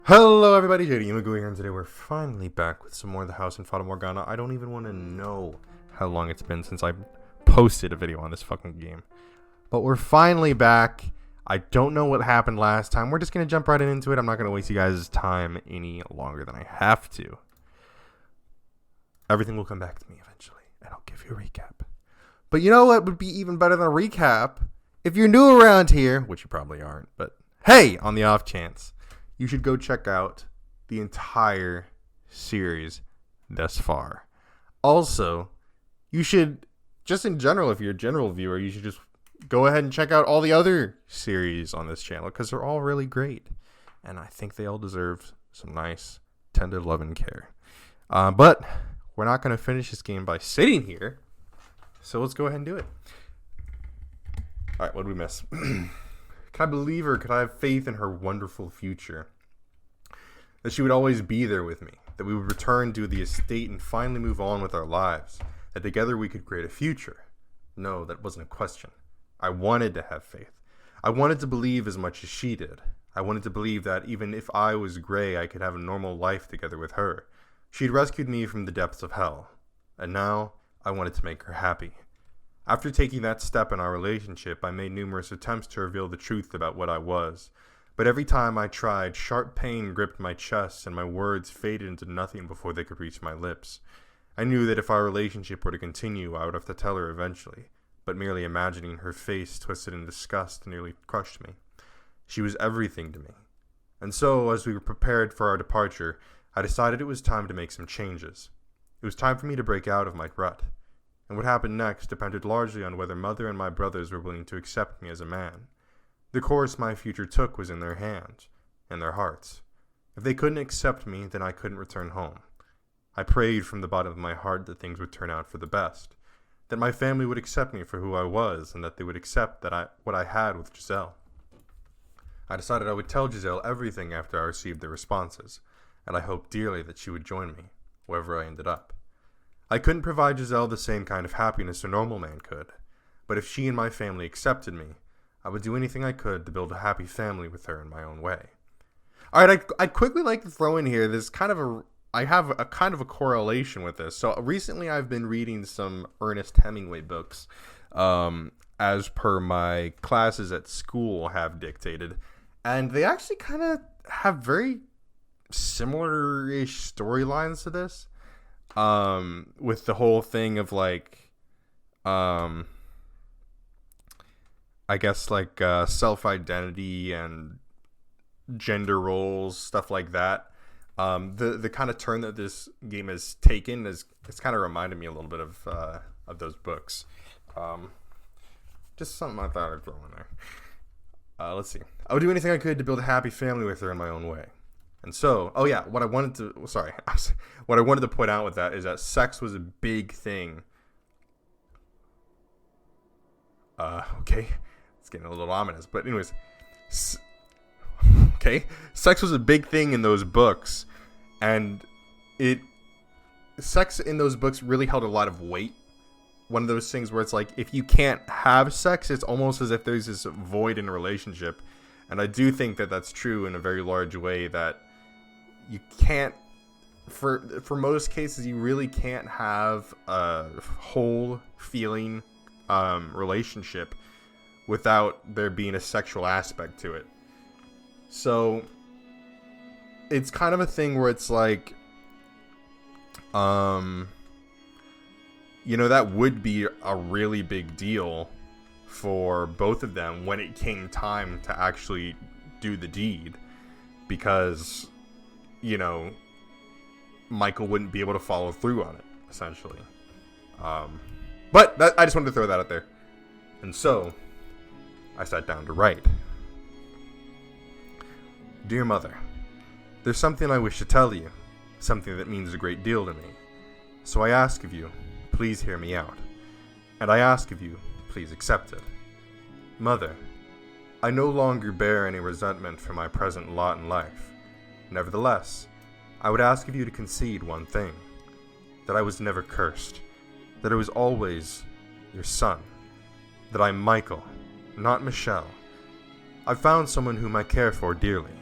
Hello everybody, J.Yumeko here, and today we're finally back with some more of the house in Fata Morgana. I don't even want to know how long it's been since I posted a video on this fucking game. But we're finally back. I don't know what happened last time. We're just going to jump right into it. I'm not going to waste you guys' time any longer than I have to. Everything will come back to me eventually, and I'll give you a recap. But you know what would be even better than a recap? If you're new around here, which you probably aren't, but hey, on the off chance, you should go check out the entire series thus far. Also, you should, just in general, if you're a general viewer, you should just go ahead and check out all the other series on this channel because they're all really great. And I think they all deserve some nice, tender love and care. But we're not going to finish this game by sitting here. So let's go ahead and do it. All right, what did we miss? Could I believe her? Could I have faith in her wonderful future? That she would always be there with me. That we would return to the estate and finally move on with our lives. That together we could create a future. No, that wasn't a question. I wanted to have faith. I wanted to believe as much as she did. I wanted to believe that even if I was gray, I could have a normal life together with her. She'd rescued me from the depths of hell. And now, I wanted to make her happy. After taking that step in our relationship, I made numerous attempts to reveal the truth about what I was. But every time I tried, sharp pain gripped my chest and my words faded into nothing before they could reach my lips. I knew that if our relationship were to continue, I would have to tell her eventually, but merely imagining her face twisted in disgust nearly crushed me. She was everything to me. And so, as we were prepared for our departure, I decided it was time to make some changes. It was time for me to break out of my rut. And what happened next depended largely on whether Mother and my brothers were willing to accept me as a man. The course my future took was in their hands, and their hearts. If they couldn't accept me, then I couldn't return home. I prayed from the bottom of my heart that things would turn out for the best, that my family would accept me for who I was, and that they would accept what I had with Giselle. I decided I would tell Giselle everything after I received their responses, and I hoped dearly that she would join me, wherever I ended up. I couldn't provide Giselle the same kind of happiness a normal man could, but if she and my family accepted me, I would do anything I could to build a happy family with her in my own way. Alright, I'd quickly like to throw in here, I have a kind of a correlation with this. So recently I've been reading some Ernest Hemingway books, as per my classes at school have dictated, and they actually kind of have very similar-ish storylines to this. With the whole thing of like, I guess like self-identity and gender roles, stuff like that. The kind of turn that this game has taken it's kind of reminded me a little bit of those books. Just something I thought I'd throw in there. Let's see. I would do anything I could to build a happy family with her in my own way. And so, what I wanted to point out with that is that sex was a big thing. Okay, it's getting a little ominous, but anyways, sex was a big thing in those books, and sex in those books really held a lot of weight. One of those things where it's like, if you can't have sex, it's almost as if there's this void in a relationship, and I do think that that's true in a very large way, that you can't, for most cases, you really can't have a whole feeling relationship without there being a sexual aspect to it. So it's kind of a thing where it's like, that would be a really big deal for both of them when it came time to actually do the deed, because Michael wouldn't be able to follow through on it, essentially. But I just wanted to throw that out there. And so, I sat down to write. Dear Mother, there's something I wish to tell you, something that means a great deal to me. So I ask of you, please hear me out. And I ask of you, please accept it. Mother, I no longer bear any resentment for my present lot in life. Nevertheless, I would ask of you to concede one thing, that I was never cursed, that I was always your son, that I'm Michael, not Michelle. I've found someone whom I care for dearly,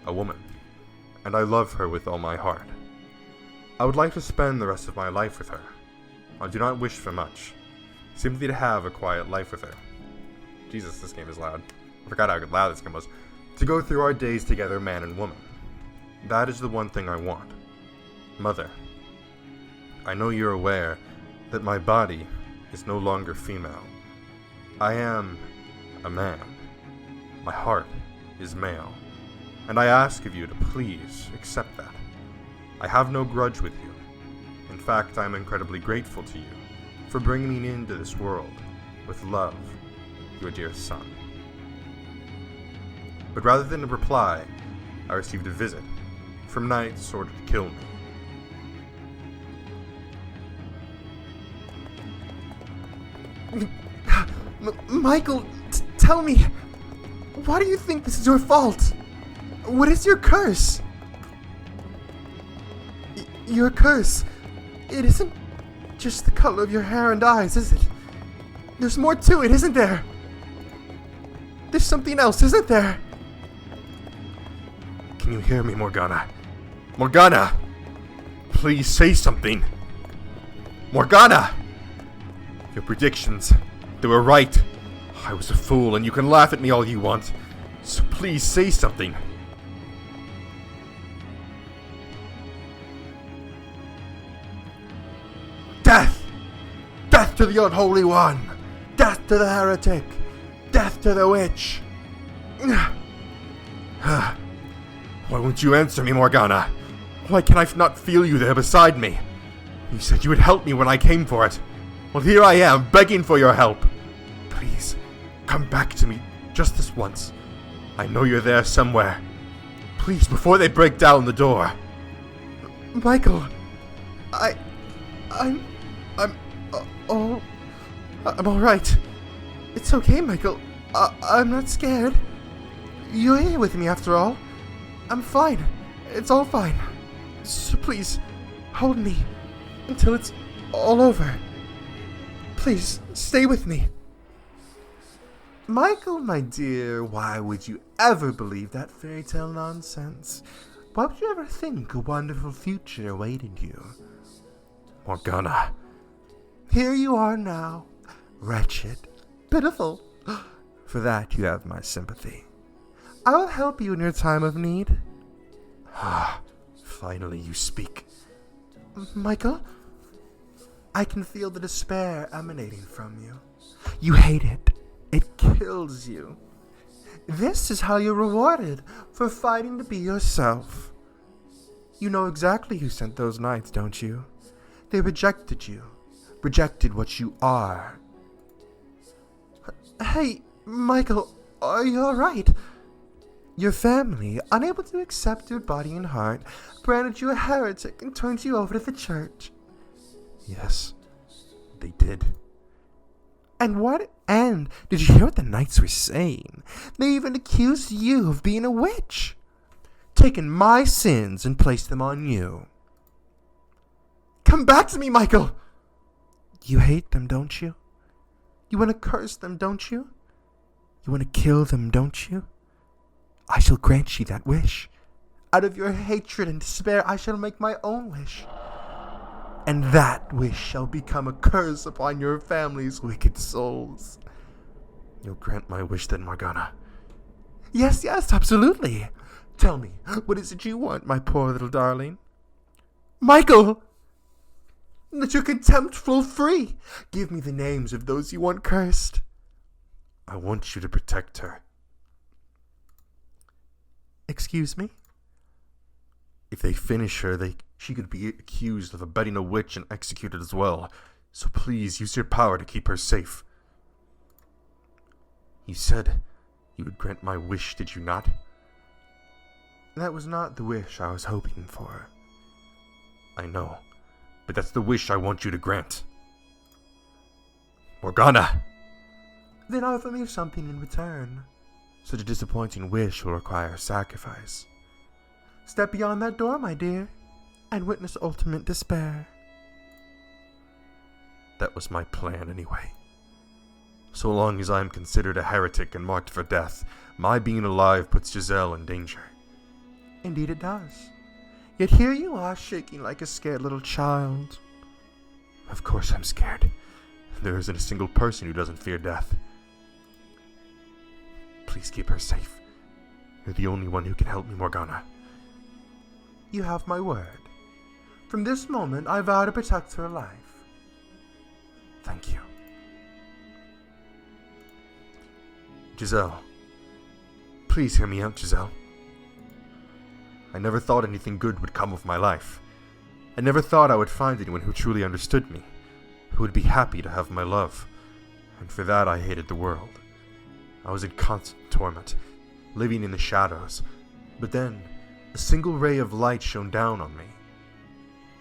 a woman. and I love her with all my heart. I would like to spend the rest of my life with her. I do not wish for much, simply to have a quiet life with her. Jesus, this game is loud. I forgot how loud this game was. To go through our days together, man and woman. That is the one thing I want. Mother, I know you're aware that my body is no longer female. I am a man. My heart is male. And I ask of you to please accept that. I have no grudge with you. In fact, I am incredibly grateful to you for bringing me into this world with love, your dear son. But rather than a reply, I received a visit from knights ordered to kill me. Michael, tell me, why do you think this is your fault? What is your curse? Your curse, it isn't just the color of your hair and eyes, is it? There's more to it, isn't there? There's something else, isn't there? Can you hear me, Morgana? Morgana! Please say something. Morgana! Your predictions, they were right. I was a fool, and you can laugh at me all you want. So please say something. Death! Death to the Unholy One! Death to the heretic! Death to the witch! Why won't you answer me, Morgana? Why can I not feel you there beside me? You said you would help me when I came for it. Well, here I am, begging for your help. Please, come back to me just this once. I know you're there somewhere. Please, before they break down the door. Michael, I'm all right. It's okay, Michael. I'm not scared. You're here with me after all. I'm fine. It's all fine. So please, hold me until it's all over. Please, stay with me. Michael, my dear, why would you ever believe that fairy tale nonsense? Why would you ever think a wonderful future awaited you? Morgana, here you are now, wretched, pitiful. For that you have my sympathy. I will help you in your time of need. Ah, finally you speak. Michael? I can feel the despair emanating from you. You hate it. It kills you. This is how you're rewarded for fighting to be yourself. You know exactly who sent those knights, don't you? They rejected you. Rejected what you are. Hey, Michael, are you alright? Your family, unable to accept your body and heart, branded you a heretic and turned you over to the church. Yes, they did. And did you hear what the knights were saying? They even accused you of being a witch, taking my sins and placed them on you. Come back to me, Michael! You hate them, don't you? You want to curse them, don't you? You want to kill them, don't you? I shall grant you that wish. Out of your hatred and despair, I shall make my own wish. And that wish shall become a curse upon your family's wicked souls. You'll grant my wish then, Morgana? Yes, absolutely. Tell me, what is it you want, my poor little darling? Michael! Let your contempt flow free. Give me the names of those you want cursed. I want you to protect her. Excuse me? If they finish her, she could be accused of abetting a witch and executed as well. So please use your power to keep her safe. You said you would grant my wish, did you not? That was not the wish I was hoping for. I know, but that's the wish I want you to grant. Morgana! Then offer me something in return. Such a disappointing wish will require sacrifice. Step beyond that door, my dear, and witness ultimate despair. That was my plan anyway. So long as I am considered a heretic and marked for death, my being alive puts Giselle in danger. Indeed it does. Yet here you are, shaking like a scared little child. Of course I'm scared. There isn't a single person who doesn't fear death. Please keep her safe. You're the only one who can help me, Morgana. You have my word. From this moment, I vow to protect her life. Thank you. Giselle. Please hear me out, Giselle. I never thought anything good would come of my life. I never thought I would find anyone who truly understood me, who would be happy to have my love, and for that I hated the world. I was in constant torment, living in the shadows, but then a single ray of light shone down on me.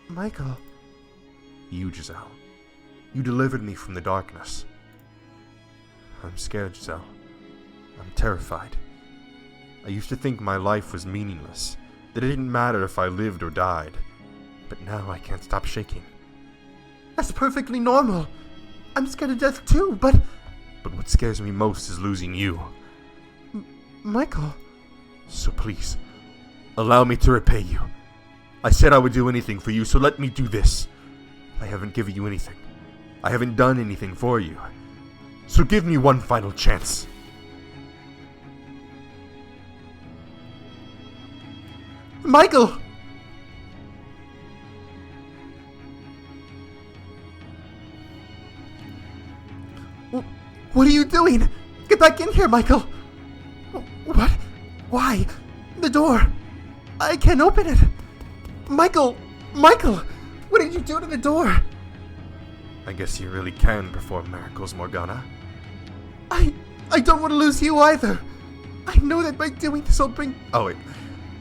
Michael. You, Giselle. You delivered me from the darkness. I'm scared, Giselle. I'm terrified. I used to think my life was meaningless, that it didn't matter if I lived or died, but now I can't stop shaking. That's perfectly normal. I'm scared of death too, but what scares me most is losing you. Michael. So please, allow me to repay you. I said I would do anything for you, so let me do this. I haven't given you anything. I haven't done anything for you. So give me one final chance. Michael! What are you doing? Get back in here, Michael! What? Why? The door! I can't open it! Michael! Michael! What did you do to the door? I guess you really can perform miracles, Morgana. I don't want to lose you either! I know that by doing this I'll bring... Oh wait,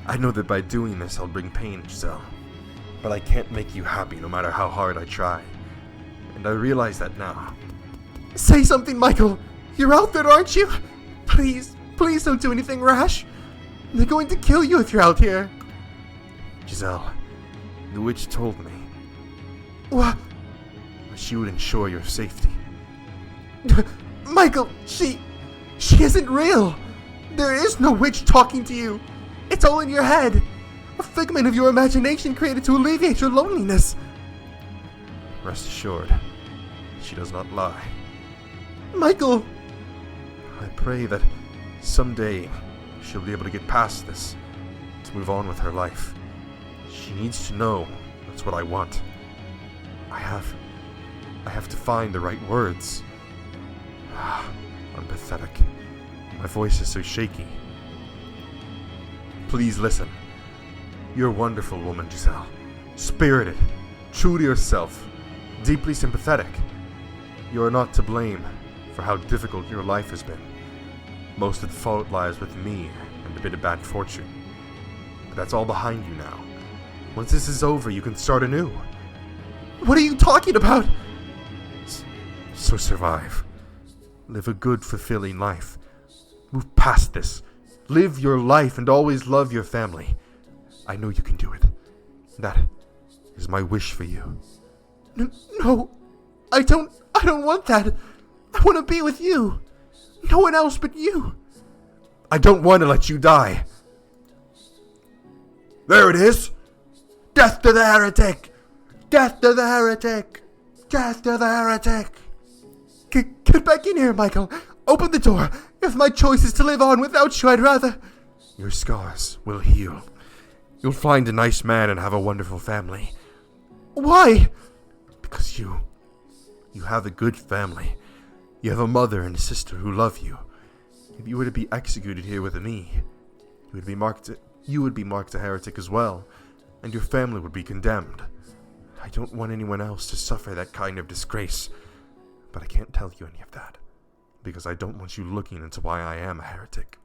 I know that by doing this I'll bring pain, Giselle. But I can't make you happy no matter how hard I try. And I realize that now. Say something, Michael! You're out there, aren't you? Please, please don't do anything rash. They're going to kill you if you're out here. Giselle, the witch told me What? she would ensure your safety. Michael, she isn't real. There is no witch talking to you. It's all in your head. A figment of your imagination created to alleviate your loneliness. Rest assured, she does not lie. Michael! I pray that someday she'll be able to get past this, to move on with her life. She needs to know that's what I want. I have to find the right words. I'm pathetic. My voice is so shaky. Please listen. You're a wonderful woman, Giselle. Spirited, true to yourself, deeply sympathetic. You are not to blame for how difficult your life has been. Most of the fault lies with me and a bit of bad fortune. But that's all behind you now. Once this is over, you can start anew. What are you talking about? So survive. Live a good, fulfilling life. Move past this. Live your life and always love your family. I know you can do it. That is my wish for you. No, I don't want that. I want to be with you. No one else but you. I don't want to let you die. There it is. Death to the heretic! Death to the heretic! Death to the heretic! Get back in here, Michael. Open the door. If my choice is to live on without you, I'd rather... Your scars will heal. You'll find a nice man and have a wonderful family. Why? Because you have a good family. You have a mother and a sister who love you. If you were to be executed here with me, you would be marked a heretic as well, and your family would be condemned. I don't want anyone else to suffer that kind of disgrace, but I can't tell you any of that, because I don't want you looking into why I am a heretic.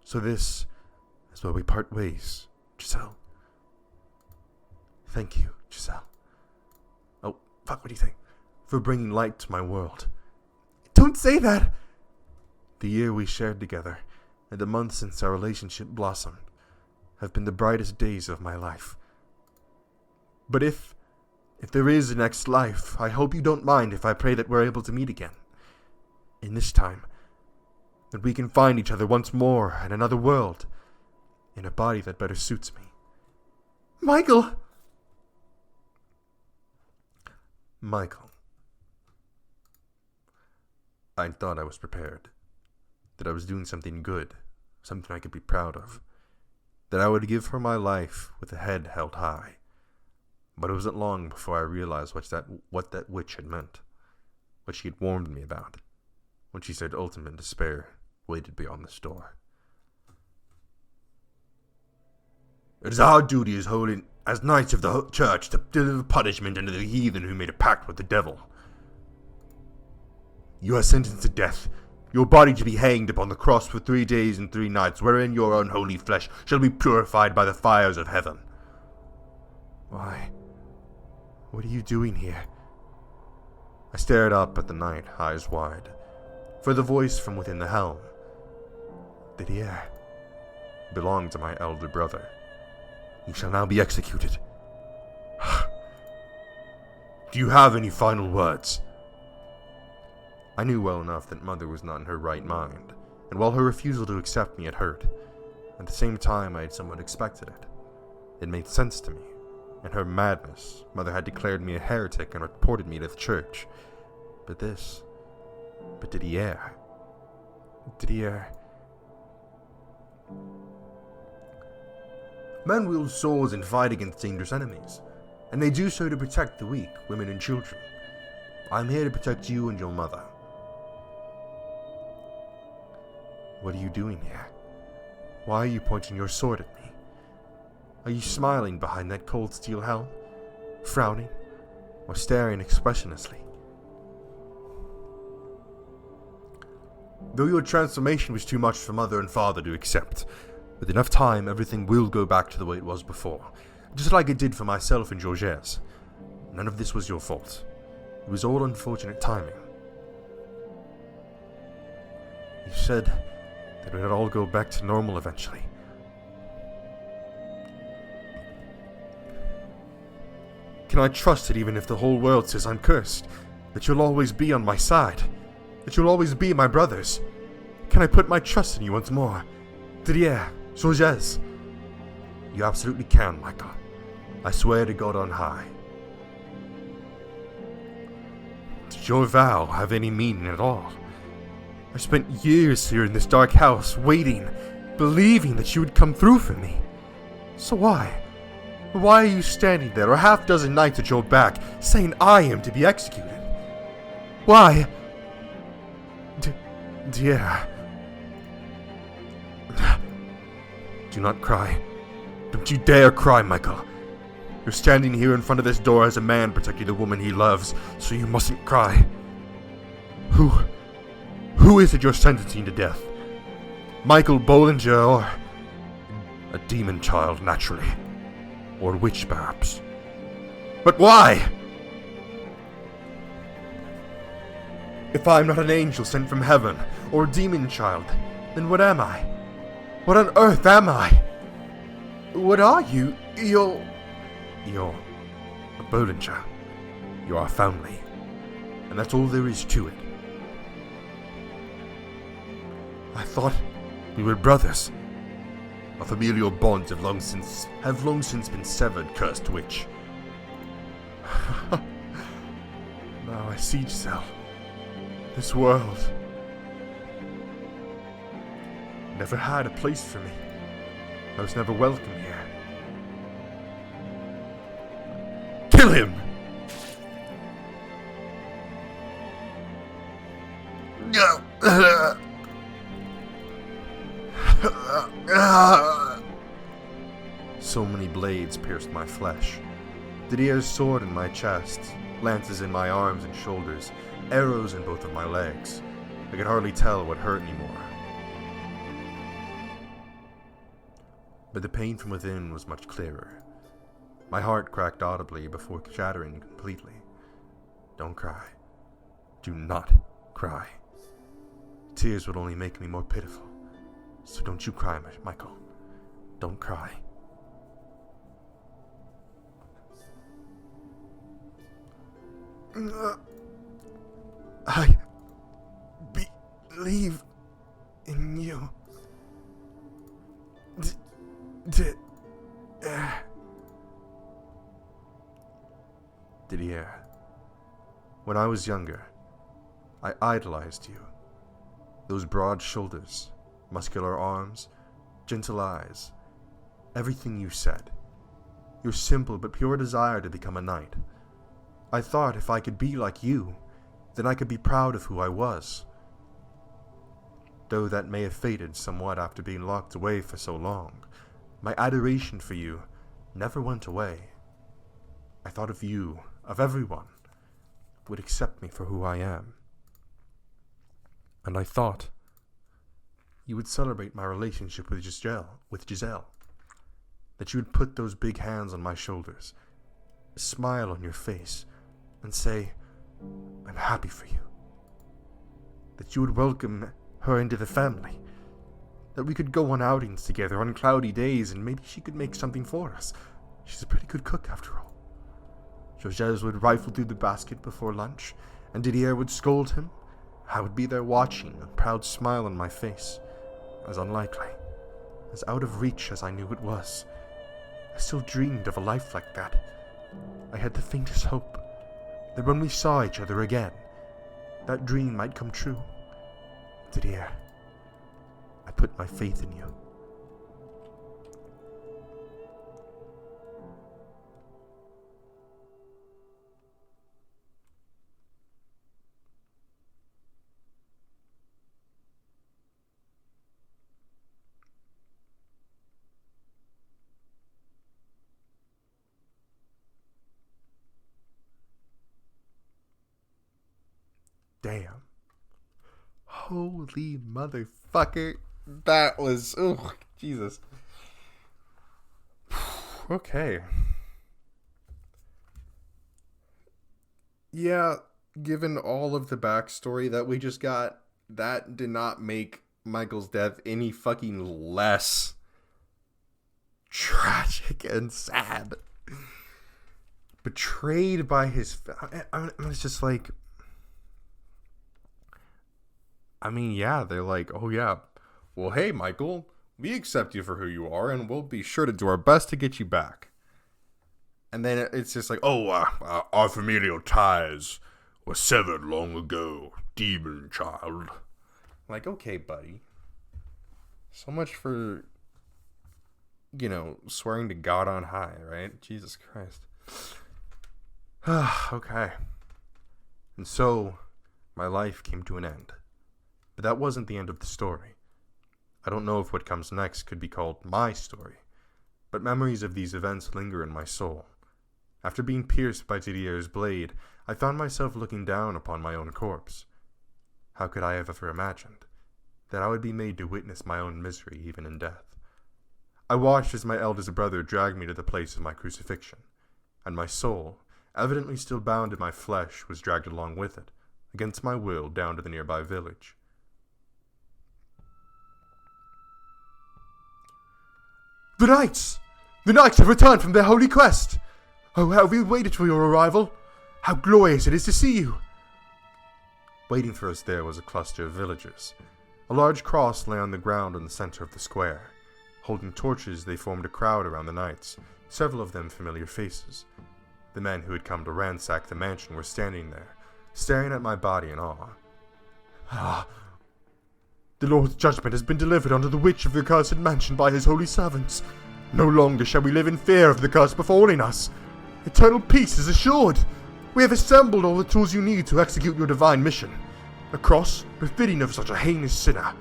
So this is where we part ways, Giselle. Thank you, Giselle. Oh, fuck, what do you think? For bringing light to my world. Don't say that! The year we shared together, and the months since our relationship blossomed, have been the brightest days of my life. But if there is a next life, I hope you don't mind if I pray that we're able to meet again. In this time, that we can find each other once more in another world, in a body that better suits me. Michael! Michael. I thought I was prepared. That I was doing something good, something I could be proud of. That I would give her my life with a head held high. But it wasn't long before I realized what that witch had meant. What she had warned me about. When she said ultimate despair waited beyond this door. It is our duty as knights of the church to deliver punishment unto the heathen who made a pact with the devil. You are sentenced to death, your body to be hanged upon the cross for 3 days and 3 nights, wherein your unholy flesh shall be purified by the fires of heaven. Why? What are you doing here? I stared up at the night, eyes wide, for the voice from within the helm, Didier, belonged to my elder brother. He shall now be executed. Do you have any final words? I knew well enough that Mother was not in her right mind, and while her refusal to accept me had hurt, at the same time I had somewhat expected it. It made sense to me. In her madness, Mother had declared me a heretic and reported me to the church. But Didier... Men wield swords and fight against dangerous enemies, and they do so to protect the weak, women and children. I am here to protect you and your mother. What are you doing here? Why are you pointing your sword at me? Are you smiling behind that cold steel helm? Frowning? Or staring expressionlessly? Though your transformation was too much for Mother and Father to accept, with enough time everything will go back to the way it was before, just like it did for myself and Georges. None of this was your fault. It was all unfortunate timing. You said that it would all go back to normal eventually. Can I trust it even if the whole world says I'm cursed? That you'll always be on my side? That you'll always be my brothers? Can I put my trust in you once more? Didier, Georges. You absolutely can, Michael. I swear to God on high. Did your vow have any meaning at all? I spent years here in this dark house, waiting, believing that you would come through for me. So why? Why are you standing there, a half-dozen knights at your back, saying I am to be executed? Why? Dear. Do not cry. Don't you dare cry, Michael. You're standing here in front of this door as a man protecting the woman he loves, so you mustn't cry. Who is it you're sentencing to death? Michael Bollinger or a demon child, naturally? Or a witch, perhaps? But why? If I'm not an angel sent from heaven, or a demon child, then what am I? What on earth am I? What are you? You're a Bollinger. You're our family. And that's all there is to it. I thought we were brothers. Our familial bonds have long since been severed, cursed witch. Now I see, Giselle. This world never had a place for me. I was never welcome here. Kill him! So many blades pierced my flesh. Didier's sword in my chest, lances in my arms and shoulders, arrows in both of my legs. I could hardly tell what hurt anymore. But the pain from within was much clearer. My heart cracked audibly before shattering completely. Don't cry. Do not cry. Tears would only make me more pitiful. So don't you cry, Michael. Don't cry. I believe in you. Didier, when I was younger, I idolized you. Those broad shoulders, muscular arms, gentle eyes, everything you said. Your simple but pure desire to become a knight. I thought if I could be like you, then I could be proud of who I was. Though that may have faded somewhat after being locked away for so long, my adoration for you never went away. I thought of you, of everyone, would accept me for who I am. And I thought you would celebrate my relationship with Giselle. That you would put those big hands on my shoulders, a smile on your face, and say, I'm happy for you. That you would welcome her into the family. That we could go on outings together on cloudy days, and maybe she could make something for us. She's a pretty good cook, after all. Georges would rifle through the basket before lunch, and Didier would scold him. I would be there watching, a proud smile on my face. As unlikely, as out of reach as I knew it was. I still dreamed of a life like that. I had the faintest hope that when we saw each other again, that dream might come true. Didier, I put my faith in you. Damn. Holy motherfucker. That was... Oh, Jesus. Okay. Yeah, given all of the backstory that we just got, that did not make Michael's death any fucking less tragic and sad. Betrayed by his... It's just like... I mean, yeah, they're like, oh yeah, well, hey, Michael, we accept you for who you are, and we'll be sure to do our best to get you back. And then it's just like, oh, our familial ties were severed long ago, demon child. Like, okay, buddy. So much for, swearing to God on high, right? Jesus Christ. Okay. And so, my life came to an end. But that wasn't the end of the story. I don't know if what comes next could be called my story, but memories of these events linger in my soul. After being pierced by Didier's blade, I found myself looking down upon my own corpse. How could I have ever imagined that I would be made to witness my own misery even in death? I watched as my eldest brother dragged me to the place of my crucifixion, and my soul, evidently still bound in my flesh, was dragged along with it, against my will, down to the nearby village. The knights! The knights have returned from their holy quest! Oh, how we waited for your arrival! How glorious it is to see you! Waiting for us there was a cluster of villagers. A large cross lay on the ground in the center of the square. Holding torches, they formed a crowd around the knights, several of them familiar faces. The men who had come to ransack the mansion were standing there, staring at my body in awe. Ah! The Lord's judgment has been delivered unto the witch of the cursed mansion by his holy servants. No longer shall we live in fear of the curse befalling us. Eternal peace is assured. We have assembled all the tools you need to execute your divine mission. A cross befitting of such a heinous sinner.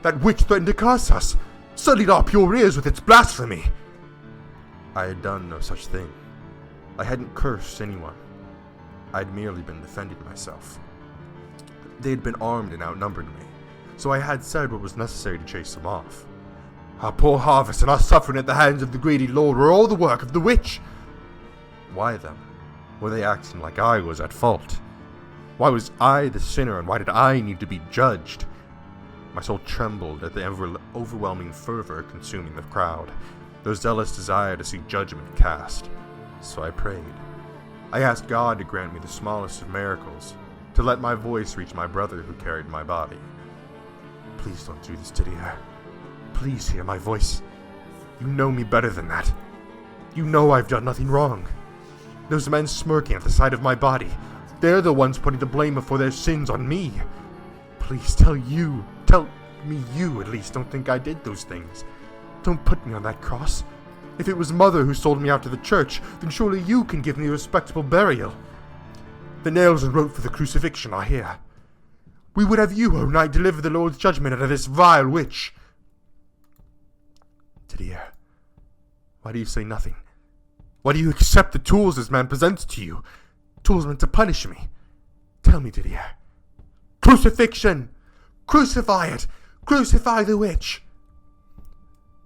That witch threatened to curse us, sullied our pure ears with its blasphemy. I had done no such thing. I hadn't cursed anyone. I'd merely been defending myself. They had been armed and outnumbered me, so I had said what was necessary to chase them off. Our poor harvest and our suffering at the hands of the greedy Lord were all the work of the witch. Why then were they acting like I was at fault? Why was I the sinner, and why did I need to be judged? My soul trembled at the overwhelming fervor consuming the crowd, their zealous desire to see judgment cast. So I prayed. I asked God to grant me the smallest of miracles, to let my voice reach my brother who carried my body. Please don't do this, Didier. Please hear my voice. You know me better than that. You know I've done nothing wrong. Those men smirking at the sight of my body. They're the ones putting the blame for their sins on me. Please tell me you at least don't think I did those things. Don't put me on that cross. If it was Mother who sold me out to the church, then surely you can give me a respectable burial. The nails are wrote for the crucifixion, I hear. We would have you, O knight, deliver the Lord's judgment out of this vile witch. Didier, why do you say nothing? Why do you accept the tools this man presents to you? Tools meant to punish me. Tell me, Didier. Crucifixion! Crucify it! Crucify the witch!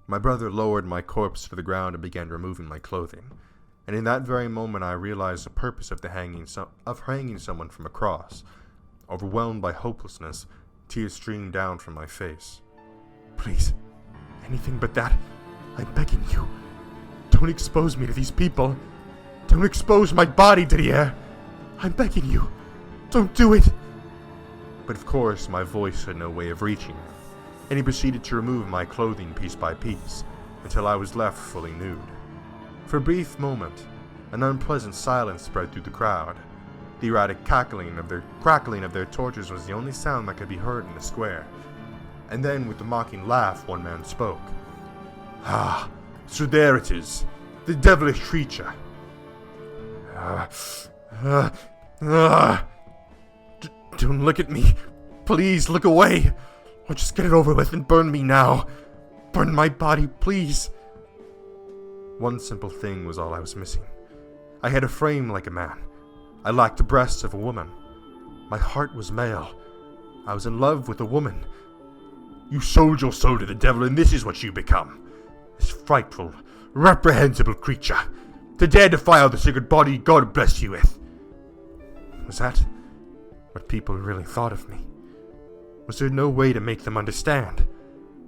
My brother lowered my corpse to the ground and began removing my clothing, and in that very moment I realized the purpose of hanging someone from a cross. Overwhelmed by hopelessness, tears streamed down from my face. Please, anything but that. I'm begging you. Don't expose me to these people. Don't expose my body, Didier. I'm begging you. Don't do it. But of course, my voice had no way of reaching him, and he proceeded to remove my clothing piece by piece, until I was left fully nude. For a brief moment, an unpleasant silence spread through the crowd. The erratic crackling of their torches was the only sound that could be heard in the square. And then, with a mocking laugh, one man spoke. Ah, so there it is, the devilish creature. Don't look at me. Please, look away. Or just get it over with and burn me now. Burn my body, please. One simple thing was all I was missing. I had a frame like a man. I lacked the breasts of a woman. My heart was male. I was in love with a woman. You sold your soul to the devil, and this is what you become. This frightful, reprehensible creature, to dare defile the sacred body God bless you with. Was that what people really thought of me? Was there no way to make them understand?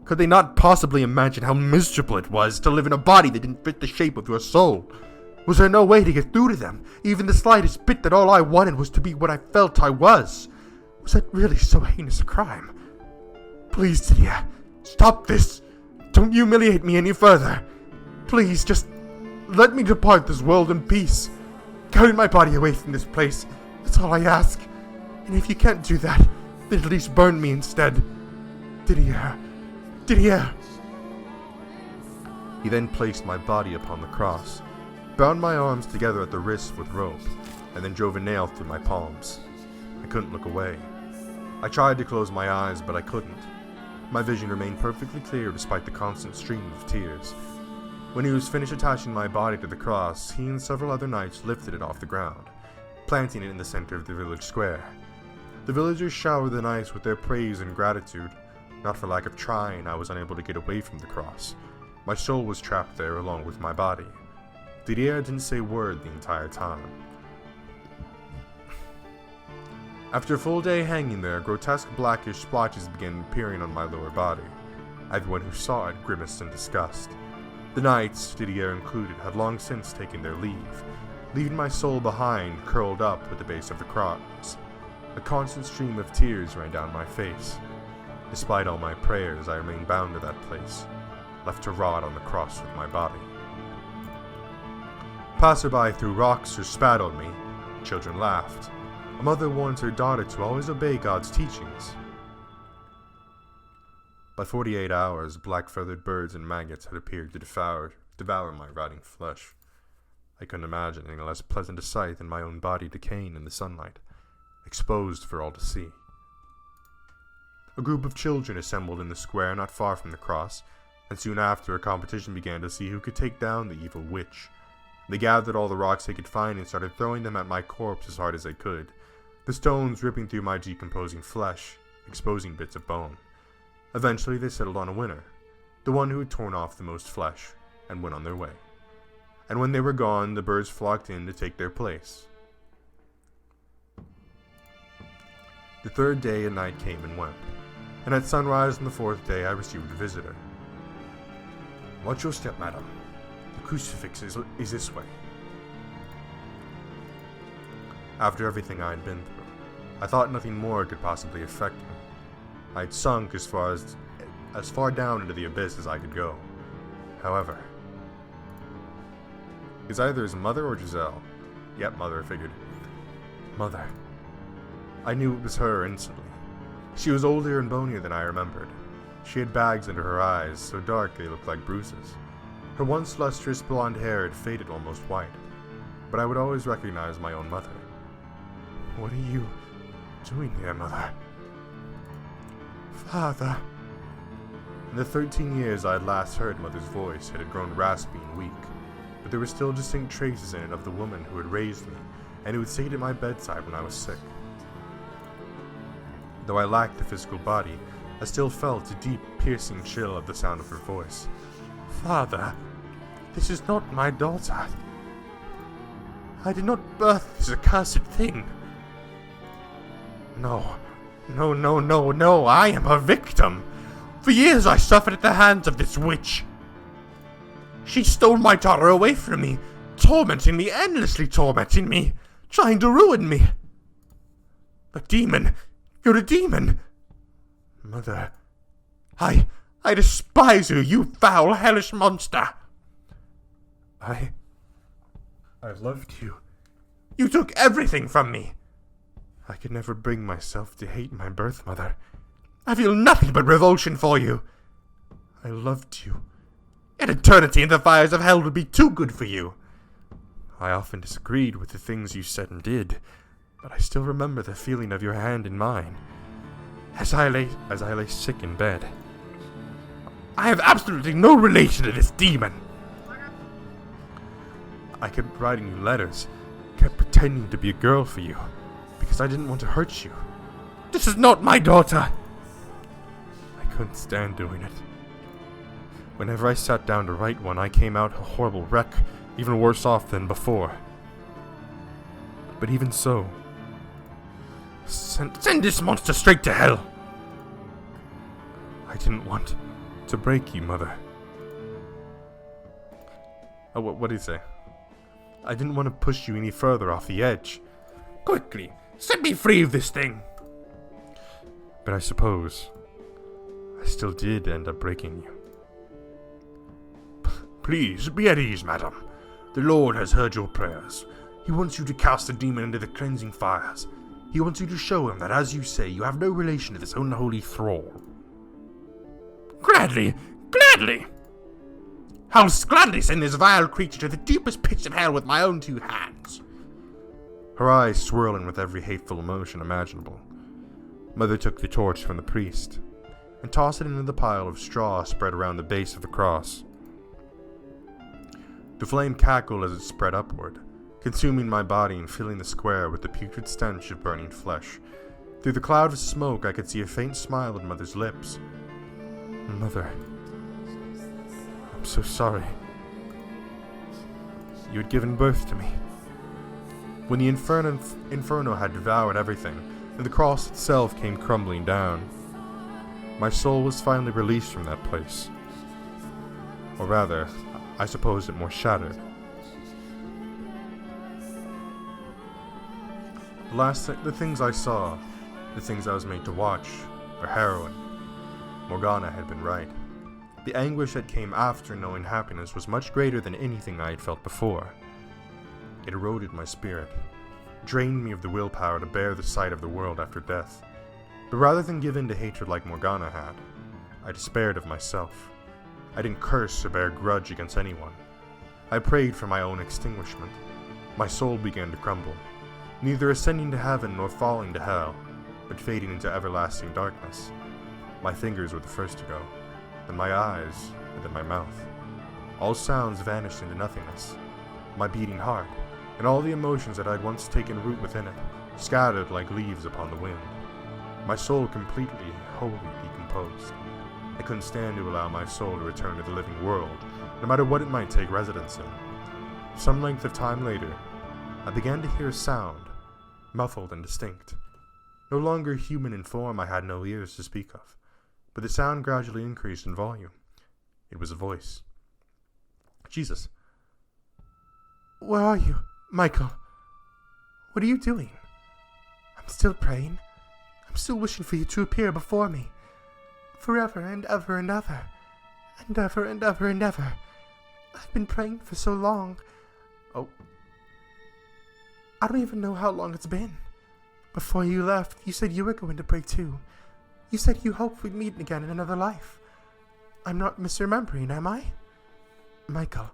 Could they not possibly imagine how miserable it was to live in a body that didn't fit the shape of your soul? Was there no way to get through to them, even the slightest bit that all I wanted was to be what I felt I was? Was that really so heinous a crime? Please, Didier, stop this. Don't humiliate me any further. Please, just let me depart this world in peace. Carry my body away from this place. That's all I ask. And if you can't do that, then at least burn me instead. Didier. Didier. He then placed my body upon the cross, bound my arms together at the wrists with rope, and then drove a nail through my palms. I couldn't look away. I tried to close my eyes, but I couldn't. My vision remained perfectly clear despite the constant stream of tears. When he was finished attaching my body to the cross, he and several other knights lifted it off the ground, planting it in the center of the village square. The villagers showered the knights with their praise and gratitude. Not for lack of trying, I was unable to get away from the cross. My soul was trapped there along with my body. Didier didn't say a word the entire time. After a full day hanging there, grotesque blackish splotches began appearing on my lower body. Everyone who saw it grimaced in disgust. The knights, Didier included, had long since taken their leave, leaving my soul behind, curled up at the base of the cross. A constant stream of tears ran down my face. Despite all my prayers, I remained bound to that place, left to rot on the cross with my body. Passerby threw rocks or spat on me. Children laughed. A mother warns her daughter to always obey God's teachings. By 48 hours, black-feathered birds and maggots had appeared to devour my rotting flesh. I couldn't imagine anything less pleasant a sight than my own body decaying in the sunlight, exposed for all to see. A group of children assembled in the square not far from the cross, and soon after a competition began to see who could take down the evil witch. They gathered all the rocks they could find and started throwing them at my corpse as hard as they could, the stones ripping through my decomposing flesh, exposing bits of bone. Eventually they settled on a winner, the one who had torn off the most flesh, and went on their way. And when they were gone, the birds flocked in to take their place. The third day and night came and went, and at sunrise on the fourth day I received a visitor. "Watch your step, madam. The crucifix is this way." After everything I had been through, I thought nothing more could possibly affect me. I had sunk as far down into the abyss as I could go. However, it's either his mother or Giselle. Yep, Mother, I figured. Mother. I knew it was her instantly. She was older and bonier than I remembered. She had bags under her eyes, so dark they looked like bruises. Her once lustrous blonde hair had faded almost white, but I would always recognize my own mother. What are you doing here, Mother? Father. In the 13 years I had last heard Mother's voice, it had grown raspy and weak, but there were still distinct traces in it of the woman who had raised me and who had stayed at my bedside when I was sick. Though I lacked the physical body, I still felt a deep, piercing chill at the sound of her voice. Father, this is not my daughter. I did not birth this accursed thing. No, I am a victim. For years I suffered at the hands of this witch. She stole my daughter away from me, tormenting me, endlessly tormenting me, trying to ruin me. A demon. You're a demon. Mother, I despise you, you foul, hellish monster. I loved you. You took everything from me. I could never bring myself to hate my birth mother. I feel nothing but revulsion for you. I loved you. An eternity in the fires of hell would be too good for you. I often disagreed with the things you said and did, but I still remember the feeling of your hand in mine as I lay sick in bed. I have absolutely no relation to this demon. I kept writing you letters, kept pretending to be a girl for you, because I didn't want to hurt you. This is not my daughter. I couldn't stand doing it. Whenever I sat down to write one, I came out a horrible wreck, even worse off than before. But even so, send this monster straight to hell. I didn't want to break you, Mother. Oh, what did he say? I didn't want to push you any further off the edge. Quickly, set me free of this thing. But I suppose I still did end up breaking you. Please, be at ease, madam. The Lord has heard your prayers. He wants you to cast the demon into the cleansing fires. He wants you to show him that, as you say, you have no relation to this unholy thrall. Gladly, gladly! I'll gladly send this vile creature to the deepest pits of hell with my own two hands. Her eyes swirling with every hateful emotion imaginable, Mother took the torch from the priest and tossed it into the pile of straw spread around the base of the cross. The flame cackled as it spread upward, consuming my body and filling the square with the putrid stench of burning flesh. Through the cloud of smoke, I could see a faint smile on Mother's lips. Mother, I'm so sorry. You had given birth to me. When the inferno had devoured everything, and the cross itself came crumbling down, my soul was finally released from that place. Or rather, I suppose it more shattered. The things I saw, the things I was made to watch, were harrowing. Morgana had been right. The anguish that came after knowing happiness was much greater than anything I had felt before. It eroded my spirit, drained me of the willpower to bear the sight of the world after death. But rather than give in to hatred like Morgana had, I despaired of myself. I didn't curse or bear a grudge against anyone. I prayed for my own extinguishment. My soul began to crumble, neither ascending to heaven nor falling to hell, but fading into everlasting darkness. My fingers were the first to go, then my eyes, and then my mouth. All sounds vanished into nothingness. My beating heart, and all the emotions that I'd once taken root within it, scattered like leaves upon the wind. My soul completely, wholly decomposed. I couldn't stand to allow my soul to return to the living world, no matter what it might take residence in. Some length of time later, I began to hear a sound, muffled and distinct. No longer human in form, I had no ears to speak of, but the sound gradually increased in volume. It was a voice. Jesus. Where are you, Michael? What are you doing? I'm still praying. I'm still wishing for you to appear before me. Forever and ever and ever. And ever and ever and ever. I've been praying for so long. Oh. I don't even know how long it's been. Before you left, you said you were going to pray too. You said you hoped we'd meet again in another life. I'm not misremembering, am I? Michael,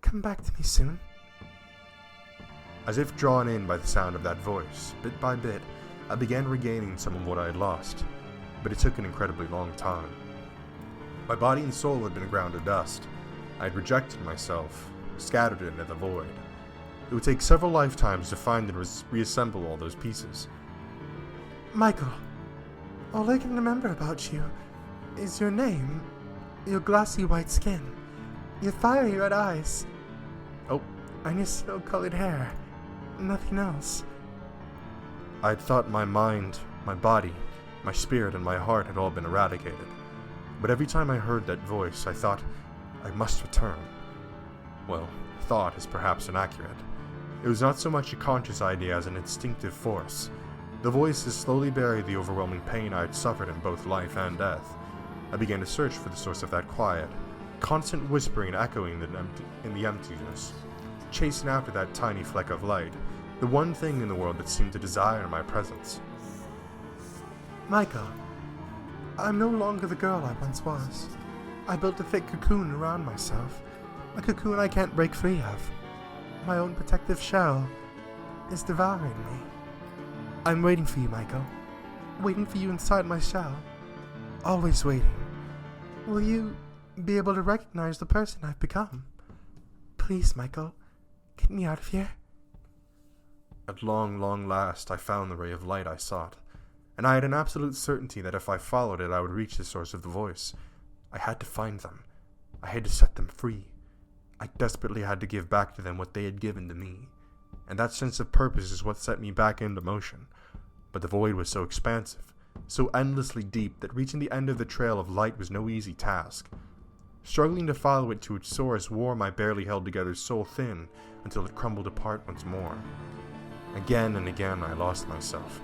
come back to me soon. As if drawn in by the sound of that voice, bit by bit, I began regaining some of what I had lost, but it took an incredibly long time. My body and soul had been ground to dust. I had rejected myself, scattered it into the void. It would take several lifetimes to find and reassemble all those pieces. Michael, all I can remember about you is your name, your glassy white skin, your fiery red eyes, and your snow-colored hair. Nothing else. I had thought my mind, my body, my spirit, and my heart had all been eradicated. But every time I heard that voice, I thought, I must return. Well, thought is perhaps inaccurate. It was not so much a conscious idea as an instinctive force. The voices slowly buried the overwhelming pain I had suffered in both life and death. I began to search for the source of that quiet, constant whispering echoing in the emptiness, chasing after that tiny fleck of light, the one thing in the world that seemed to desire my presence. Michael, I'm no longer the girl I once was. I built a thick cocoon around myself, a cocoon I can't break free of. My own protective shell is devouring me. I'm waiting for you, Michael. Waiting for you inside my shell. Always waiting. Will you be able to recognize the person I've become? Please, Michael, get me out of here. At long, long last, I found the ray of light I sought, and I had an absolute certainty that if I followed it, I would reach the source of the voice. I had to find them. I had to set them free. I desperately had to give back to them what they had given to me, and that sense of purpose is what set me back into motion. But the void was so expansive, so endlessly deep, that reaching the end of the trail of light was no easy task. Struggling to follow it to its source wore my barely held together soul thin until it crumbled apart once more. Again and again I lost myself.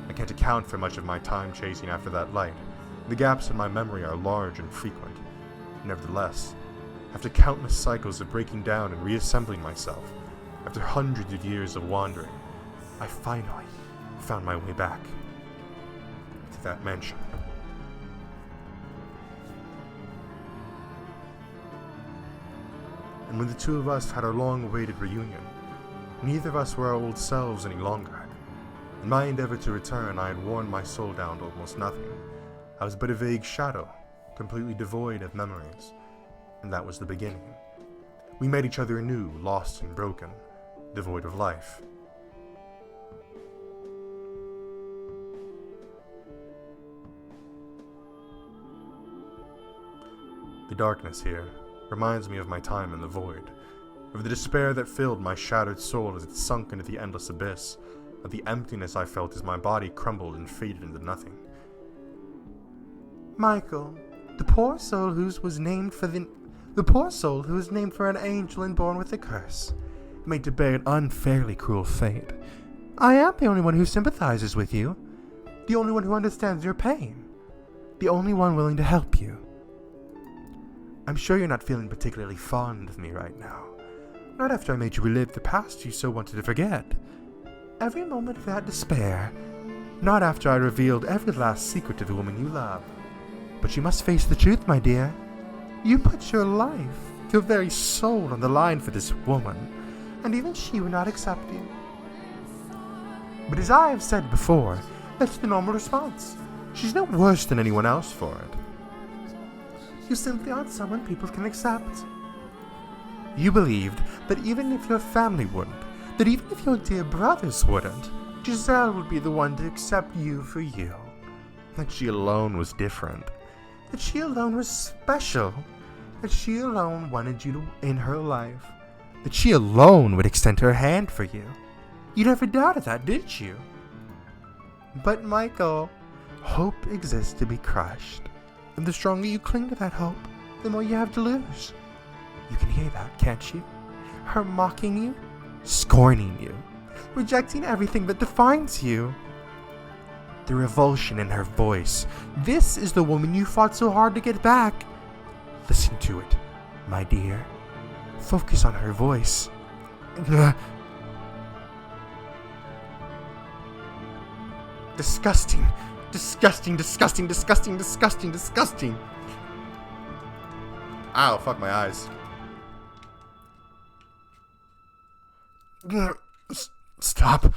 I can't account for much of my time chasing after that light. The gaps in my memory are large and frequent. Nevertheless, after countless cycles of breaking down and reassembling myself, after hundreds of years of wandering, I finally found my way back to that mansion. And when the two of us had our long-awaited reunion, neither of us were our old selves any longer. In my endeavor to return, I had worn my soul down to almost nothing. I was but a vague shadow, completely devoid of memories. And that was the beginning. We met each other anew, lost and broken, devoid of life. The darkness here reminds me of my time in the void, of the despair that filled my shattered soul as it sunk into the endless abyss, of the emptiness I felt as my body crumbled and faded into nothing. Michael, the poor soul who was named for an angel and born with a curse, made to bear an unfairly cruel fate. I am the only one who sympathizes with you, the only one who understands your pain, the only one willing to help you. I'm sure you're not feeling particularly fond of me right now. Not after I made you relive the past you so wanted to forget. Every moment of that despair. Not after I revealed every last secret to the woman you love. But you must face the truth, my dear. You put your life, your very soul on the line for this woman, and even she would not accept you. But as I have said before, that's the normal response. She's no worse than anyone else for it. You simply aren't someone people can accept. You believed that even if your family wouldn't, that even if your dear brothers wouldn't, Giselle would be the one to accept you for you. That she alone was different. That she alone was special. That she alone wanted you in her life. That she alone would extend her hand for you. You never doubted that, did you? But Michael, hope exists to be crushed. And the stronger you cling to that hope, the more you have to lose. You can hear that, can't you? Her mocking you, scorning you, rejecting everything that defines you. The revulsion in her voice. This is the woman you fought so hard to get back. Listen to it, my dear. Focus on her voice. Disgusting. Disgusting, disgusting, disgusting, disgusting, disgusting. Ow, fuck my eyes. Stop.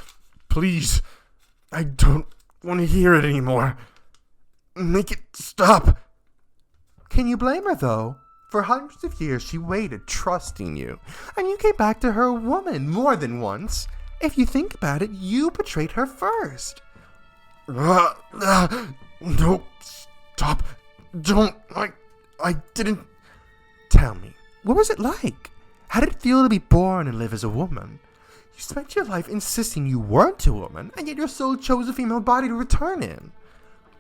Please. I don't want to hear it anymore. Make it stop. Can you blame her, though? For hundreds of years she waited, trusting you. And you came back to her a woman more than once. If you think about it, you betrayed her first. No, stop. Don't. I didn't. Tell me, what was it like? How did it feel to be born and live as a woman? You spent your life insisting you weren't a woman, and yet your soul chose a female body to return in.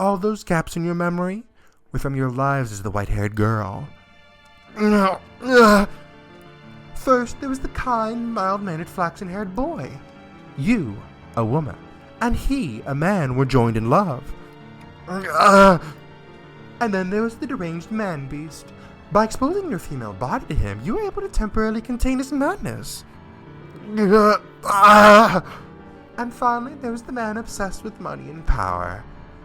All those gaps in your memory were from your lives as the white-haired girl. No. First, there was the kind, mild-mannered, flaxen-haired boy. You, a woman, and he, a man, were joined in love. And then there was the deranged man-beast. By exposing your female body to him, you were able to temporarily contain his madness. And finally, there was the man obsessed with money and power.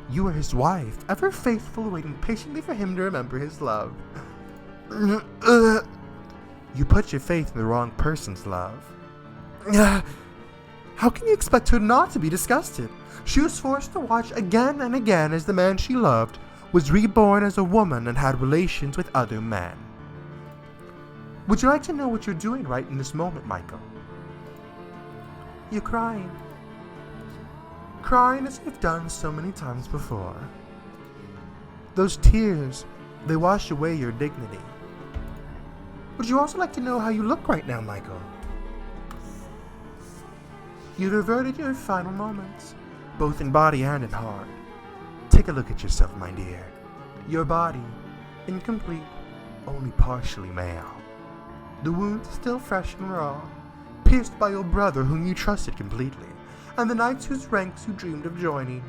You were his wife, ever faithful, waiting patiently for him to remember his love. You put your faith in the wrong person's love. How can you expect her not to be disgusted? She was forced to watch again and again as the man she loved was reborn as a woman and had relations with other men. Would you like to know what you're doing right in this moment, Michael? You're crying. Crying as you've done so many times before. Those tears, they wash away your dignity. Would you also like to know how you look right now, Michael? You've reverted your final moments, both in body and in heart. Take a look at yourself, my dear. Your body, incomplete, only partially male. The wound is still fresh and raw, pierced by your brother whom you trusted completely, and the knights whose ranks you dreamed of joining.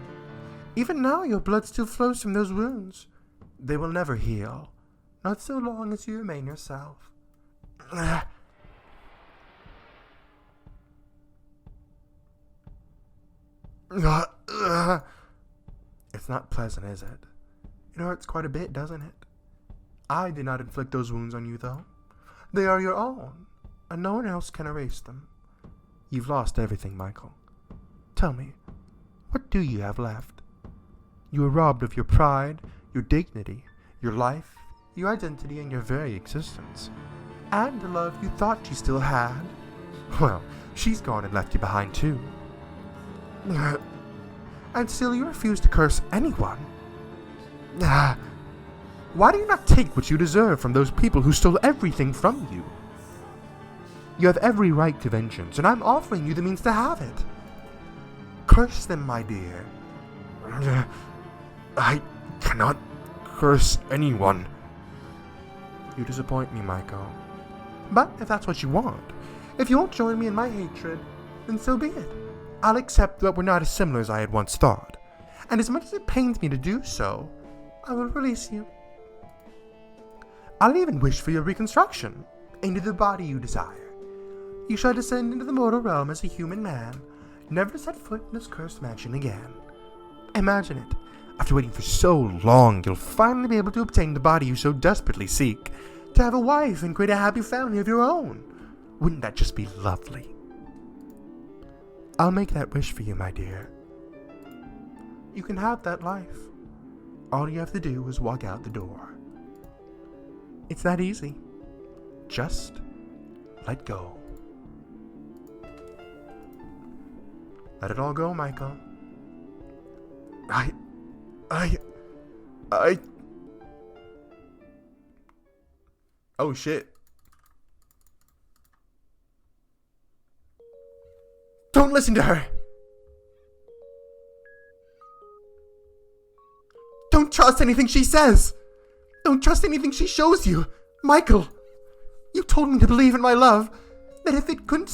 Even now your blood still flows from those wounds. They will never heal, not so long as you remain yourself. It's not pleasant, is it? It hurts quite a bit, doesn't it? I did not inflict those wounds on you, though. They are your own, and no one else can erase them. You've lost everything, Michael. Tell me, what do you have left? You were robbed of your pride, your dignity, your life, your identity, and your very existence. And the love you thought you still had. Well, she's gone and left you behind, too. And still you refuse to curse anyone. Why do you not take what you deserve from those people who stole everything from you? You have every right to vengeance, and I'm offering you the means to have it. Curse them, my dear. I cannot curse anyone. You disappoint me, Michael. But if that's what you want, if you won't join me in my hatred, then so be it. I'll accept that we're not as similar as I had once thought. And as much as it pains me to do so, I will release you. I'll even wish for your reconstruction into the body you desire. You shall descend into the mortal realm as a human man, never to set foot in this cursed mansion again. Imagine it. After waiting for so long, you'll finally be able to obtain the body you so desperately seek, to have a wife and create a happy family of your own. Wouldn't that just be lovely? I'll make that wish for you, my dear. You can have that life. All you have to do is walk out the door. It's that easy. Just let go. Let it all go, Michael. I... Oh, shit. Don't listen to her. Don't trust anything she says. Don't trust anything she shows you. Michael, you told me to believe in my love. That if it could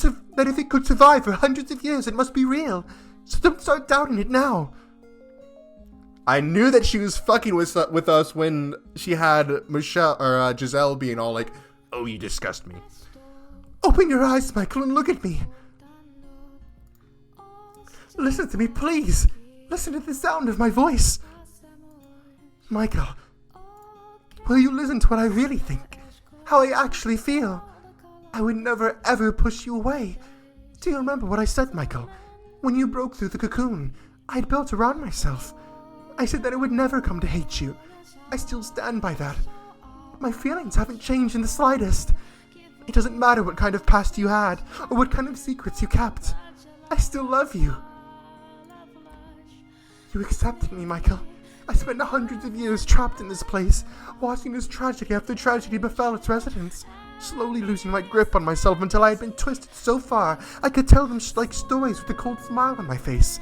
survive for hundreds of years, it must be real. So don't start doubting it now. I knew that she was fucking with us when she had Michelle or Giselle being all like, "Oh, you disgust me." Open your eyes, Michael, and look at me. Listen to me, please. Listen to the sound of my voice. Michael, will you listen to what I really think? How I actually feel? I would never ever push you away. Do you remember what I said, Michael? When you broke through the cocoon I'd built around myself. I said that I would never come to hate you. I still stand by that. My feelings haven't changed in the slightest. It doesn't matter what kind of past you had, or what kind of secrets you kept. I still love you. You accepted me, Michael. I spent hundreds of years trapped in this place, watching as tragedy after tragedy befell its residents, slowly losing my grip on myself until I had been twisted so far I could tell them like stories with a cold smile on my face.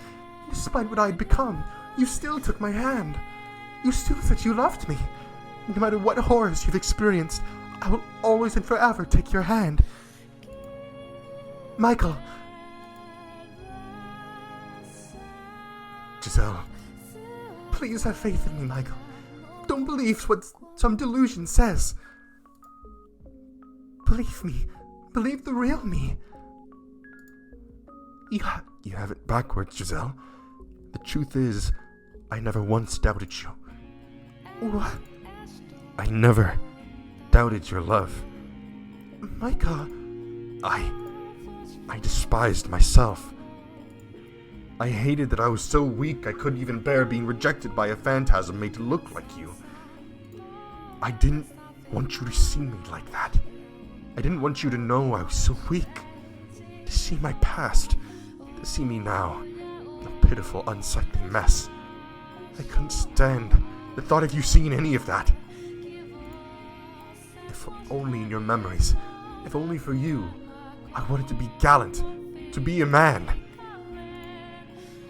Despite what I had become, you still took my hand. You still said you loved me. No matter what horrors you've experienced, I will always and forever take your hand. Michael. Giselle, please have faith in me, Michael. Don't believe what some delusion says. Believe me. Believe the real me. You have it backwards, Giselle. The truth is, I never once doubted you. What? I never doubted your love. Michael. I despised myself. I hated that I was so weak I couldn't even bear being rejected by a phantasm made to look like you. I didn't want you to see me like that. I didn't want you to know I was so weak. To see my past. To see me now. A pitiful, unsightly mess. I couldn't stand the thought of you seeing any of that. If only in your memories, if only for you, I wanted to be gallant, to be a man.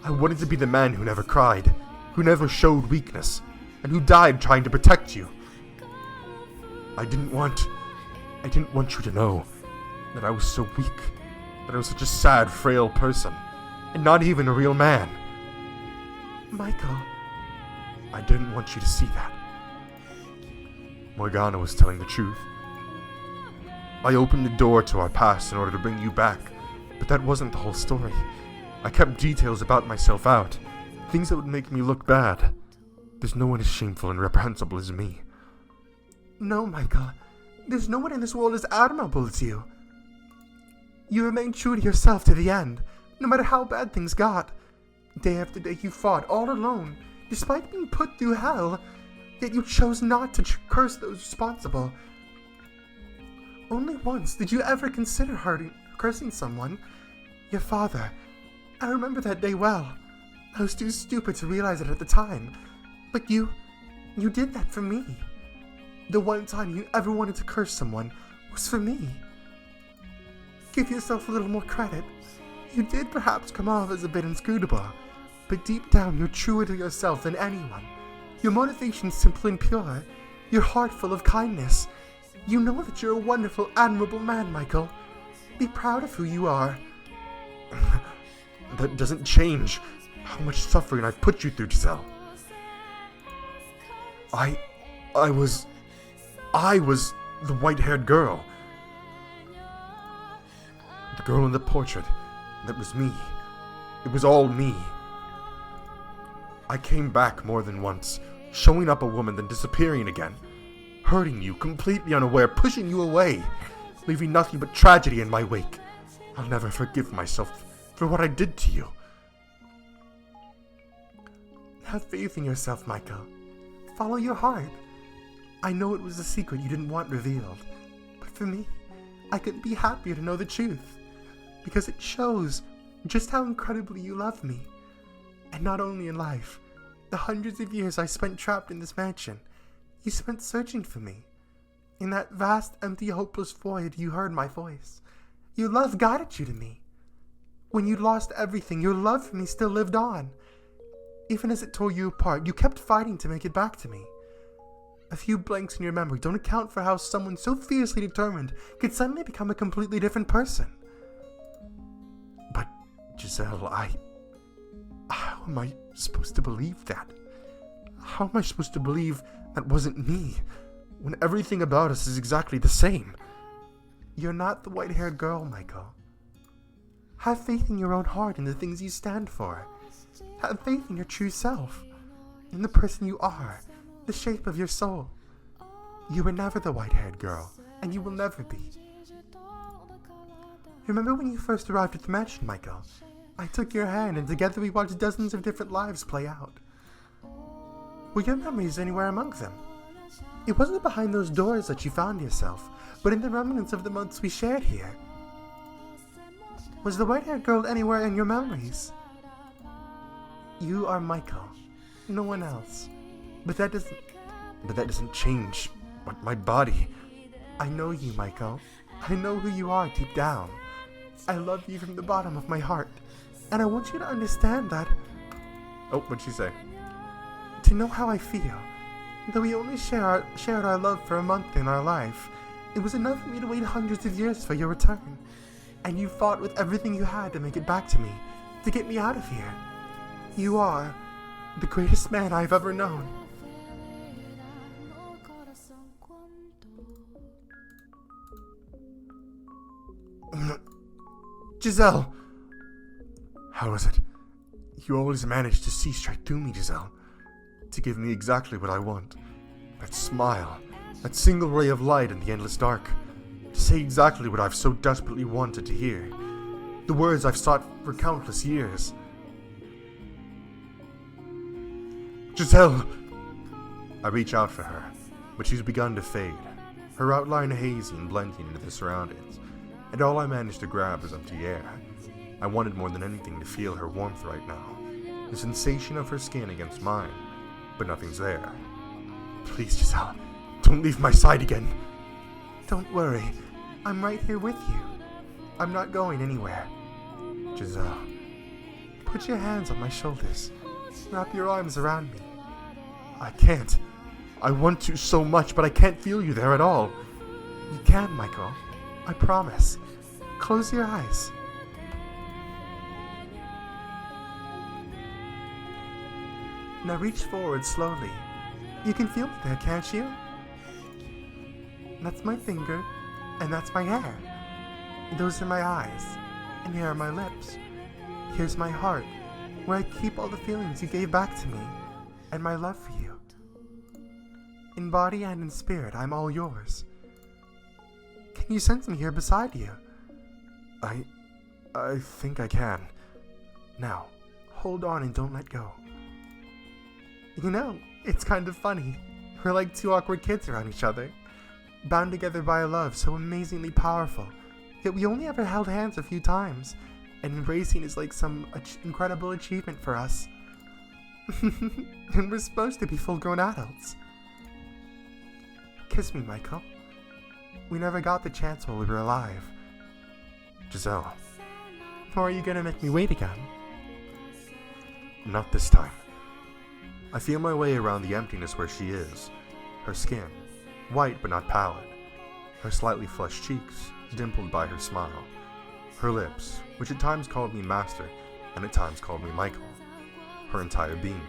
I wanted to be the man who never cried, who never showed weakness, and who died trying to protect you. I didn't want you to know that I was so weak, that I was such a sad, frail person, and not even a real man. Michael, I didn't want you to see that. Morgana was telling the truth. I opened the door to our past in order to bring you back, but that wasn't the whole story. I kept details about myself out, things that would make me look bad. There's no one as shameful and reprehensible as me. No, Michael. There's no one in this world as admirable as you. You remained true to yourself to the end, no matter how bad things got. Day after day you fought all alone, despite being put through hell, yet you chose not to curse those responsible. Only once did you ever consider cursing someone. Your father. I remember that day well. I was too stupid to realize it at the time. But you did that for me. The one time you ever wanted to curse someone was for me. Give yourself a little more credit. You did perhaps come off as a bit inscrutable, but deep down you're truer to yourself than anyone. Your motivation's simple and pure. Your heart full of kindness. You know that you're a wonderful, admirable man, Michael. Be proud of who you are. That doesn't change how much suffering I've put you through, Giselle. I was the white-haired girl. The girl in the portrait. That was me. It was all me. I came back more than once, showing up a woman then disappearing again, hurting you, completely unaware, pushing you away, leaving nothing but tragedy in my wake. I'll never forgive myself for what I did to you. Have faith in yourself, Michael. Follow your heart. I know it was a secret you didn't want revealed, but for me, I couldn't be happier to know the truth, because it shows just how incredibly you love me. And not only in life, the hundreds of years I spent trapped in this mansion, you spent searching for me. In that vast, empty, hopeless void, you heard my voice. Your love guided you to me. When you lost everything, your love for me still lived on. Even as it tore you apart, you kept fighting to make it back to me. A few blanks in your memory don't account for how someone so fiercely determined could suddenly become a completely different person. But, Giselle, how am I supposed to believe that? How am I supposed to believe that wasn't me, when everything about us is exactly the same? You're not the white-haired girl, Michael. Have faith in your own heart and the things you stand for. Have faith in your true self, in the person you are, the shape of your soul. You were never the white-haired girl, and you will never be. Remember when you first arrived at the mansion, Michael? I took your hand, and together we watched dozens of different lives play out. Were your memories anywhere among them? It wasn't behind those doors that you found yourself, but in the remnants of the months we shared here. Was the white-haired girl anywhere in your memories? You are Michael, no one else. But that doesn't change my body. I know you, Michael. I know who you are deep down. I love you from the bottom of my heart, and I want you to understand that. Oh, what'd she say? To know how I feel. Though we only shared our love for a month in our life, it was enough for me to wait hundreds of years for your return. And you fought with everything you had to make it back to me, to get me out of here. You are the greatest man I've ever known. Giselle! How is it? You always manage to see straight through me, Giselle. To give me exactly what I want. That smile. That single ray of light in the endless dark. To say exactly what I've so desperately wanted to hear. The words I've sought for countless years. Giselle! I reach out for her, but she's begun to fade. Her outline hazy and blending into the surroundings. And all I managed to grab is empty air. I wanted more than anything to feel her warmth right now. The sensation of her skin against mine. But nothing's there. Please, Giselle, don't leave my side again. Don't worry. I'm right here with you. I'm not going anywhere. Giselle. Put your hands on my shoulders. Wrap your arms around me. I can't. I want to so much, but I can't feel you there at all. You can, Michael. I promise. Close your eyes. Now reach forward slowly. You can feel me there, can't you? That's my finger, and that's my hair. Those are my eyes, and here are my lips. Here's my heart, where I keep all the feelings you gave back to me, and my love for you. In body and in spirit, I'm all yours. Can you sense me here beside you? I think I can. Now, hold on and don't let go. You know, it's kind of funny. We're like two awkward kids around each other, bound together by a love so amazingly powerful, yet we only ever held hands a few times, and embracing is like some incredible achievement for us. And we're supposed to be full-grown adults. Kiss me, Michael. We never got the chance while we were alive. Giselle. Or are you gonna make me wait again? Not this time. I feel my way around the emptiness where she is. Her skin, white but not pallid. Her slightly flushed cheeks, dimpled by her smile. Her lips, which at times called me master, and at times called me Michael. Her entire being.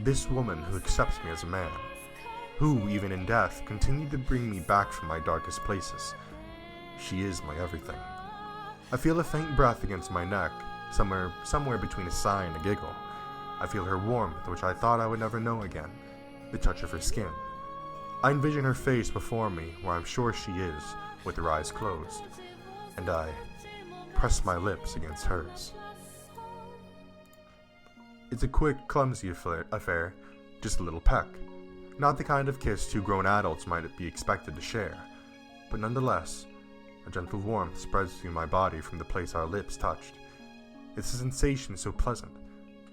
This woman who accepts me as a man. Who, even in death, continued to bring me back from my darkest places. She is my everything. I feel a faint breath against my neck, somewhere between a sigh and a giggle. I feel her warmth, which I thought I would never know again, the touch of her skin. I envision her face before me, where I'm sure she is, with her eyes closed, and I press my lips against hers. It's a quick, clumsy affair, just a little peck. Not the kind of kiss two grown adults might be expected to share, but nonetheless, a gentle warmth spreads through my body from the place our lips touched. It's a sensation so pleasant,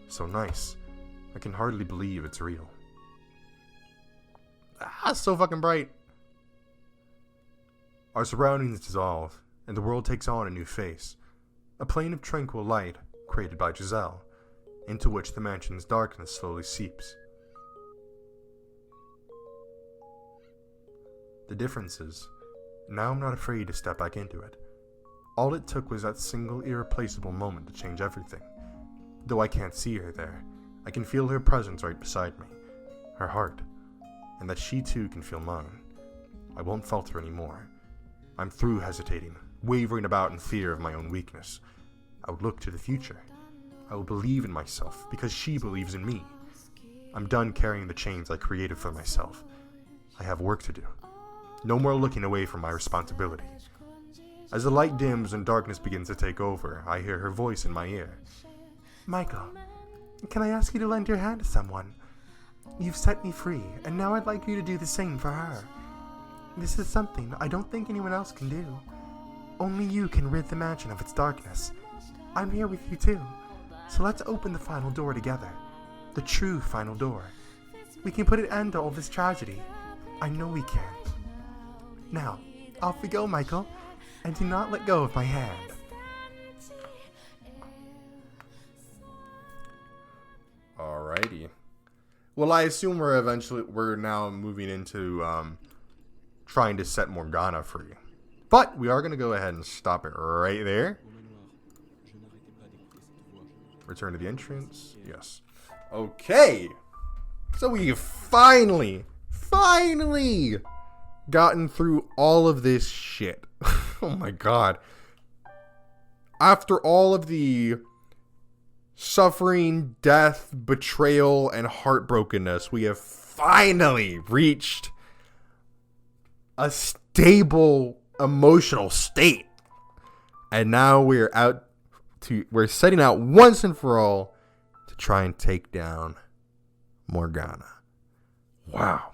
so nice, I can hardly believe it's real. It's so fucking bright. Our surroundings dissolve, and the world takes on a new face. A plane of tranquil light, created by Giselle, into which the mansion's darkness slowly seeps. The difference is, now I'm not afraid to step back into it. All it took was that single irreplaceable moment to change everything. Though I can't see her there, I can feel her presence right beside me, her heart, and that she too can feel mine. I won't falter anymore. I'm through hesitating, wavering about in fear of my own weakness. I would look to the future. I will believe in myself because she believes in me. I'm done carrying the chains I created for myself. I have work to do. No more looking away from my responsibility. As the light dims and darkness begins to take over, I hear her voice in my ear. Michael, can I ask you to lend your hand to someone? You've set me free, and now I'd like you to do the same for her. This is something I don't think anyone else can do. Only you can rid the mansion of its darkness. I'm here with you too, so let's open the final door together. The true final door. We can put an end to all this tragedy. I know we can. Now, off we go, Michael, and do not let go of my hand. Alrighty. Well, I assume we're now moving into trying to set Morgana free. But we are going to go ahead and stop it right there. Return to the entrance. Yes. Okay. So we've finally gotten through all of this shit. Oh my god. After all of the suffering, death, betrayal, and heartbrokenness, we have finally reached a stable emotional state. And now we're setting out once and for all to try and take down Morgana. Wow.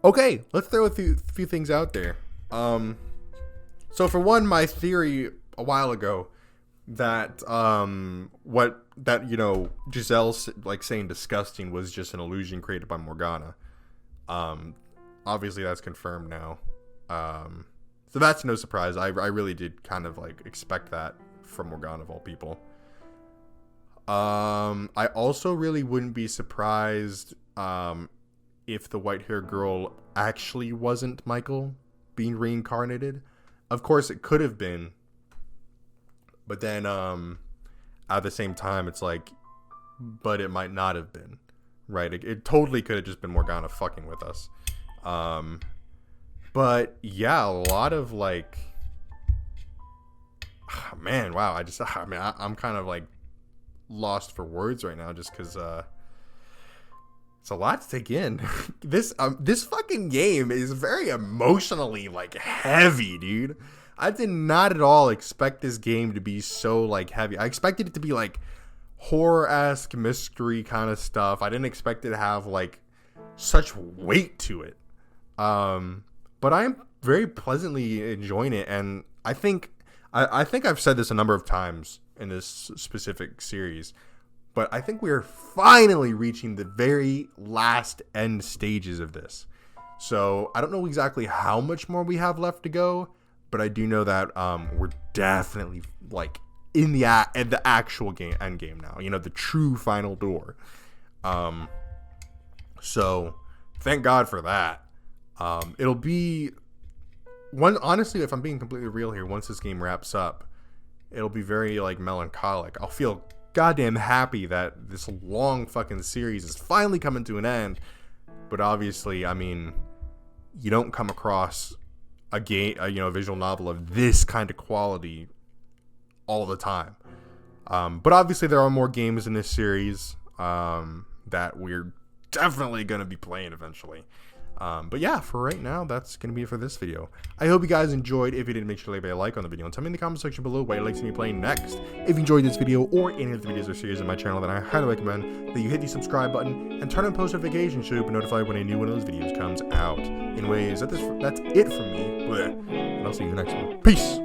Okay, let's throw a few things out there. So for one, my theory a while ago that Giselle's like saying disgusting was just an illusion created by Morgana. Obviously that's confirmed now. So that's no surprise. I really did kind of like expect that from Morgana of all people. I also really wouldn't be surprised if the white-haired girl actually wasn't Michael being reincarnated. Of course, it could have been. But then, at the same time, it's like, but it might not have been. Right? It totally could have just been Morgana fucking with us. But, yeah, a lot of, like... Man, wow. I'm kind of, like, lost for words right now just because, it's a lot to take in. This fucking game is very emotionally, like, heavy, dude. I did not at all expect this game to be so, like, heavy. I expected it to be, like, horror-esque mystery kind of stuff. I didn't expect it to have, like, such weight to it. But I'm very pleasantly enjoying it, and I think I've said this a number of times in this specific series, but I think we're finally reaching the very last end stages of this. So I don't know exactly how much more we have left to go, but I do know that we're definitely like in the actual end game now. You know, the true final door. So thank God for that. It'll be honestly, if I'm being completely real here, once this game wraps up, it'll be very like melancholic. I'll feel goddamn happy that this long fucking series is finally coming to an end. But obviously, I mean, you don't come across a visual novel of this kind of quality all the time. But obviously there are more games in this series that we're definitely going to be playing eventually. But yeah, for right now, that's going to be it for this video. I hope you guys enjoyed. If you did, make sure to leave a like on the video and tell me in the comment section below what you'd like to see me playing next. If you enjoyed this video or any of the videos or series on my channel, then I highly recommend that you hit the subscribe button and turn on post notifications so you'll be notified when a new one of those videos comes out. Anyways, that's it from me. And I'll see you in the next one. Peace!